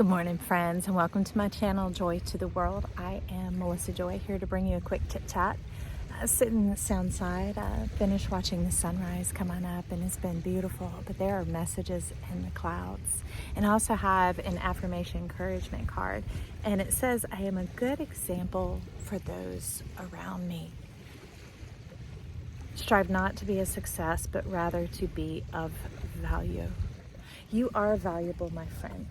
Good morning, friends, and welcome to my channel, Joy to the World. I am Melissa Joy, here to bring you a quick chit chat. Sitting outside, finished watching the sunrise come on up, and it's been beautiful, but there are messages in the clouds. And I also have an affirmation encouragement card, and it says, I am a good example for those around me. Strive not to be a success, but rather to be of value. You are valuable, my friend.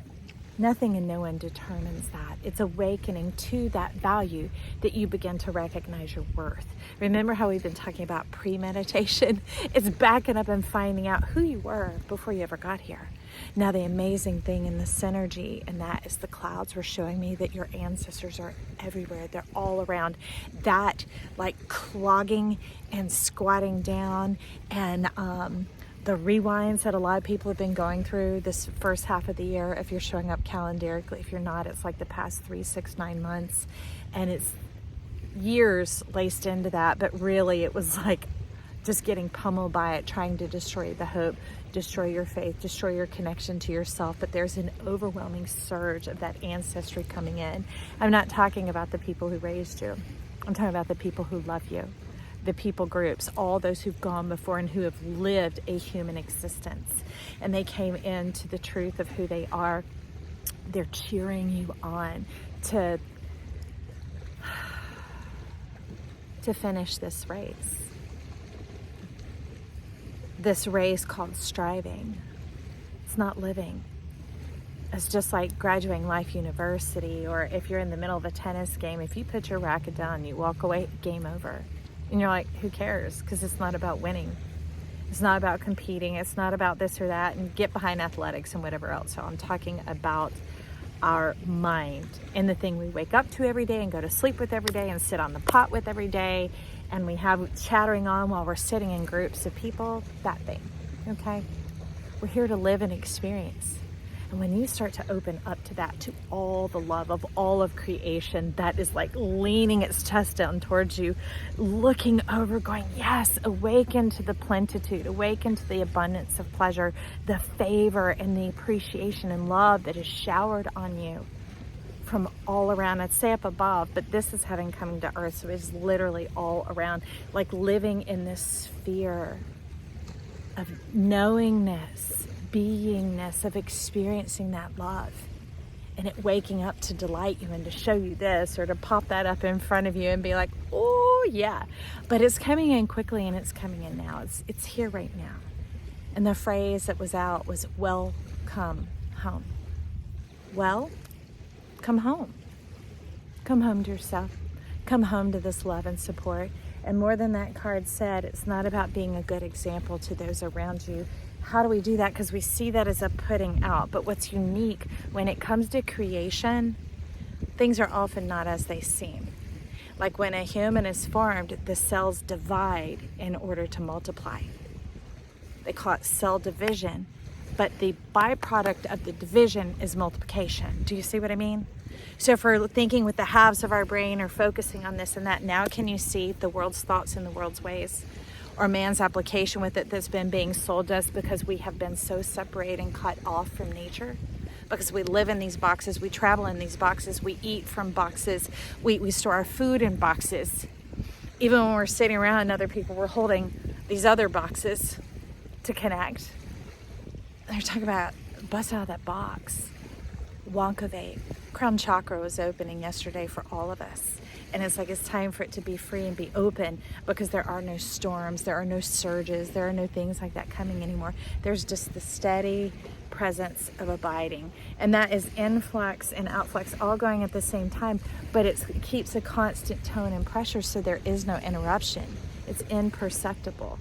Nothing and no one determines that. It's awakening to that value that you begin to recognize your worth. Remember how we've been talking about premeditation? It's backing up and finding out who you were before you ever got here. Now, the amazing thing in the synergy, and that is the clouds were showing me that your ancestors are everywhere. They're all around. That like clogging and squatting down and the rewinds that a lot of people have been going through this first half of the year. If you're showing up calendarically, if you're not, it's like the past 3, 6, 9 months, and it's years laced into that. But really, it was like just getting pummeled by it, trying to destroy the hope, destroy your faith, destroy your connection to yourself. But there's an overwhelming surge of that ancestry coming in. I'm not talking about the people who raised you. I'm talking about the people who love you. The people groups, all those who've gone before and who have lived a human existence, and they came into the truth of who they are. They're cheering you on to finish this race called striving. It's not living. It's just like graduating Life University, or if you're in the middle of a tennis game, if you put your racket down, you walk away, game over. And you're like, who cares? Because it's not about winning. It's not about competing. It's not about this or that, and get behind athletics and whatever else. So I'm talking about our mind and the thing we wake up to every day and go to sleep with every day and sit on the pot with every day. And we have chattering on while we're sitting in groups of people, that thing, okay? We're here to live and experience. And when you start to open up to that, to all the love of all of creation that is like leaning its chest down towards you, looking over, going, yes, awaken to the plenitude, awaken to the abundance of pleasure, the favor and the appreciation and love that is showered on you from all around. I'd say up above, but this is heaven coming to earth, so it's literally all around, like living in this sphere of knowingness, beingness, of experiencing that love, and it waking up to delight you and to show you this, or to pop that up in front of you and be like, oh yeah. But it's coming in quickly, and it's coming in now. It's here right now. And the phrase that was out was, well, come home. Well, come home. Come home to yourself. Come home to this love and support. And more than that card said, it's not about being a good example to those around you. How do we do that? Because we see that as a putting out. But what's unique when it comes to creation, things are often not as they seem. Like when a human is formed, the cells divide in order to multiply. They call it cell division. But the byproduct of the division is multiplication. Do you see what I mean? So if we're thinking with the halves of our brain, or focusing on this and that, now can you see the world's thoughts and the world's ways? Or man's application with it that's been being sold to us because we have been so separated and cut off from nature. Because we live in these boxes, we travel in these boxes, we eat from boxes, we store our food in boxes. Even when we're sitting around and other people, we're holding these other boxes to connect. They're talking about bust out of that box. Wonka vape. Crown chakra was opening yesterday for all of us. And it's like it's time for it to be free and be open, because there are no storms, there are no surges, there are no things like that coming anymore. There's just the steady presence of abiding. And that is influx and outflux all going at the same time, but it keeps a constant tone and pressure, so there is no interruption. It's imperceptible.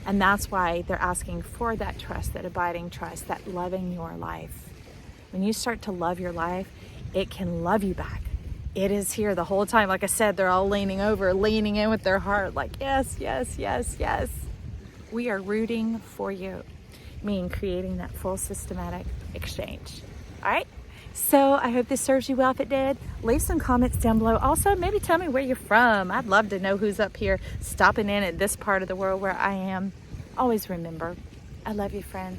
And that's why they're asking for that trust, that abiding trust, that loving your life. When you start to love your life, it can love you back. It is here the whole time. Like I said, they're all leaning over, leaning in with their heart, like, yes, yes, yes, yes. We are rooting for you, meaning creating that full systematic exchange. All right? So I hope this serves you well. If it did, leave some comments down below. Also, maybe tell me where you're from. I'd love to know who's up here stopping in at this part of the world where I am. Always remember, I love you, friend.